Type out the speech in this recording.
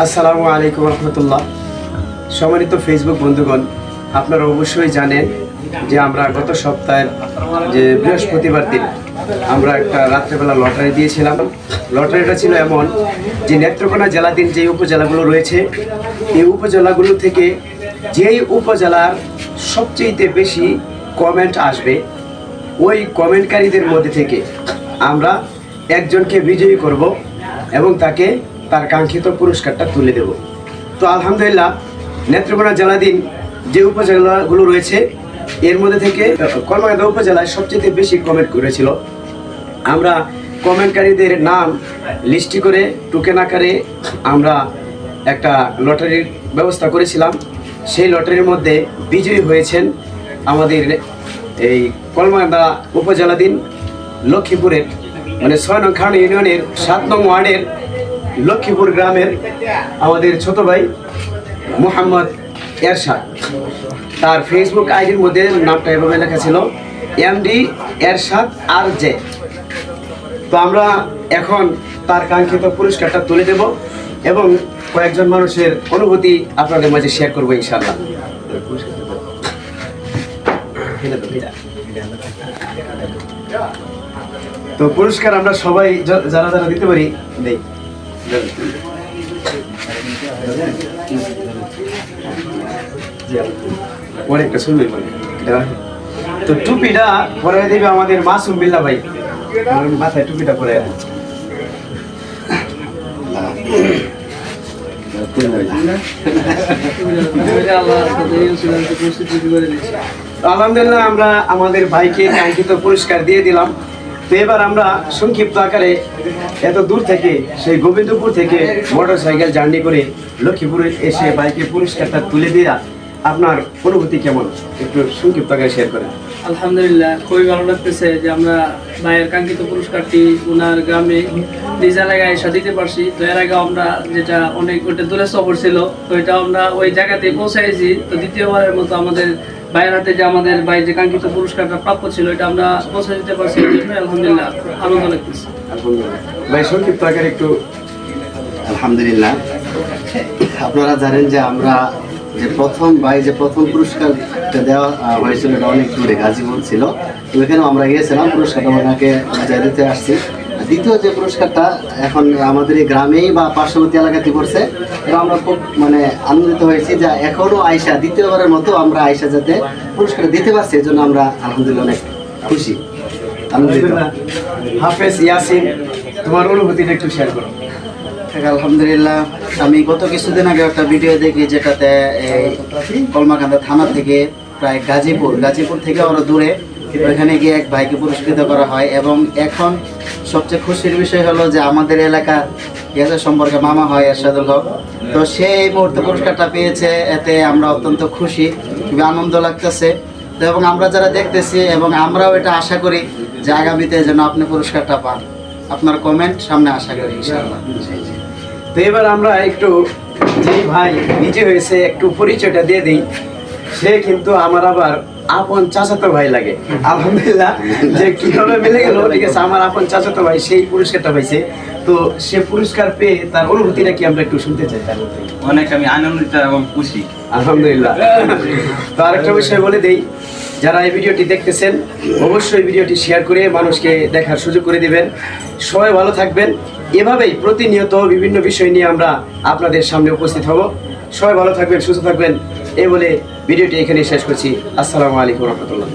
আসসালামু আলাইকুম রহমতুল্লাহ। সম্মানিত ফেসবুক বন্ধুগণ, আপনারা অবশ্যই জানেন যে আমরা গত সপ্তাহের যে বৃহস্পতিবার দিন আমরা একটা রাত্রেবেলা লটারি দিয়েছিলাম। লটারিটা ছিল এমন যে নেত্রকোনা জেলাধীন যে উপজেলাগুলো রয়েছে এই উপজেলাগুলো থেকে যেই উপজেলার সবচেয়ে বেশি কমেন্ট আসবে ওই কমেন্টকারীদের মধ্যে থেকে আমরা একজনকে বিজয়ী করব এবং তাকে তার কাঙ্ক্ষিত পুরস্কারটা তুলে দেব। তো আলহামদুলিল্লাহ, নেত্রকোনা জেলাধীন যে উপজেলাগুলো রয়েছে এর মধ্যে থেকে কলমাকান্দা উপজেলায় সবচেয়ে বেশি কমেন্ট করেছিল। আমরা কমেন্টকারীদের নাম লিস্টি করে টোকেন আকারে আমরা একটা লটারির ব্যবস্থা করেছিলাম। সেই লটারির মধ্যে বিজয়ী হয়েছেন আমাদের এই কলমাকান্দা উপজেলাধীন লক্ষ্মীপুরের মানে 6 নং খান ইউনিয়নের 7 নং ওয়ার্ডের লক্ষ্মীপুর গ্রামের আমাদের ছোট ভাই মোহাম্মদ এরশাদ। তার ফেসবুক আইডির মধ্যে নামটা এভাবে লেখা ছিল এমডি এরশাদ আর জে। তো আমরা এখন তার কাঙ্ক্ষিত পুরস্কারটা তুলে দেব এবং কয়েকজন মানুষের অনুভূতি আপনাদের মাঝে শেয়ার করবো ইনশাআল্লাহ। তো পুরস্কার আমরা সবাই যারা যারা দিতে পারি দেই। অনেকটা শুনবে তো টুপিটা পরে দেবে আমাদের মাসুম বিল্লাহ ভাই, মাথায় টুপিটা পরে। আলহামদুলিল্লাহ, আমরা আমাদের ভাইকে কাঙ্ক্ষিত পুরস্কার দিয়ে দিলাম। তো এবার আমরা সংক্ষিপ্ত আকারে এত দূর থেকে সেই গোবিন্দপুর থেকে মোটরসাইকেল জার্নি করে লক্ষ্মীপুরে এসে বাইকে পুরস্কারটা তুলে দেওয়া আপনার অনুভূতি কেমন, একটু সংক্ষিপ্ত আকারে শেয়ার করেন। আলহামদুলিল্লাহ, খুবই ভালো লাগতেছে যে আমরা ভাইয়ের কাঙ্ক্ষিত পুরস্কারটি ওনার গ্রামে নিজ এলাকায় এসে দিতে পারছি। তো এর আগে আমরা যেটা অনেক ওইটা দূরে সফর ছিল, তো এটা আমরা ওই জায়গাতে পৌঁছাইছি। তো দ্বিতীয়বারের মতো আমাদের ভাইয়ের হাতে যে আমাদের ভাই যে কাঙ্ক্ষিত পুরস্কারটা প্রাপ্য ছিল এটা আমরা পৌঁছে দিতে পারছি। এই জন্য আলহামদুলিল্লাহ আনন্দ লাগতেছে। আলহামদুলিল্লাহ ভাই, সংক্ষিপ্ত আকারে একটু। আলহামদুলিল্লাহ, আপনারা জানেন যে আমরা যে প্রথম পুরস্কারটা দেওয়া হয়েছিল এটা অনেক দূরে গাজীপুর ছিল। ওইখানেও আমরা গিয়েছিলাম, পুরস্কারটা ওনাকে বুঝাই দিতে আসছি। দ্বিতীয় যে পুরস্কারটা এখন আমাদের এই গ্রামেই বা পার্শ্ববর্তী এলাকাতে পড়ছে, এবং আমরা খুব আনন্দিত হয়েছি যে এখনও আয়সা দ্বিতীয়বারের মতো আমরা আয়সা যাতে পুরস্কার দিতে পারছি, এই জন্য আমরা আলহামদুলিল্লাহ অনেক খুশি, আনন্দিত। হাফেজ ইয়াসিন, তোমার অনুভূতিটা একটু শেয়ার করো। আলহামদুলিল্লাহ, আমি গত কিছুদিন আগে একটা ভিডিও দেখি যেটাতে কলমাকান্দা থানা থেকে প্রায় গাজীপুর থেকে আরো দূরে ওইখানে গিয়ে এক ভাইকে পুরস্কৃত করা হয়। এবং এখন সবচেয়ে খুশির বিষয় হলো যে আমাদের এলাকার ইয়াসের সম্পর্কে মামা হয় এরশাদুল হক, তো সেই মুহূর্তে পুরস্কারটা পেয়েছে, এতে আমরা অত্যন্ত খুশি, খুবই আনন্দ লাগতেছে। তো এবং আমরা যারা দেখতেছি এবং আমরাও এটা আশা করি যে আগামীতে যেন আপনি পুরস্কারটা পান। আপনার কমেন্ট সামনে আশা করি ইনশাআল্লাহ। তো এবার আমরা একটু যে ভাই নিজে হয়েছে একটু পরিচয়টা দিয়ে দিই। সে কিন্তু আমার আবার আপন চাচাতো ভাই লাগে। আলহামদুলিল্লাহ, যে কিভাবে মিলে গেল, ঠিক আছে, আমার আপন চাচাতো ভাই সেই পুরস্কারটা পাইছে। তো সে পুরস্কার পেয়ে তার অনুভূতিটা কি আমরা একটু শুনতে চাই তার মধ্যে। অনেক আমি আনন্দিত এবং খুশি, আলহামদুলিল্লাহ। তো আরেকটা বিষয় বলে দেই, যারা এই ভিডিওটি দেখতেছেন অবশ্যই ভিডিওটি শেয়ার করে মানুষকে দেখার সুযোগ করে দিবেন। সবাই ভালো থাকবেন। এভাবেই প্রতিনিয়ত বিভিন্ন বিষয় নিয়ে আমরা আপনাদের সামনে উপস্থিত হব। সবাই ভালো থাকবেন, সুস্থ থাকবেন। এই বলে ভিডিওটি এখানে শেষ করছি। আসসালামু আলাইকুম রহমতুল্লাহ।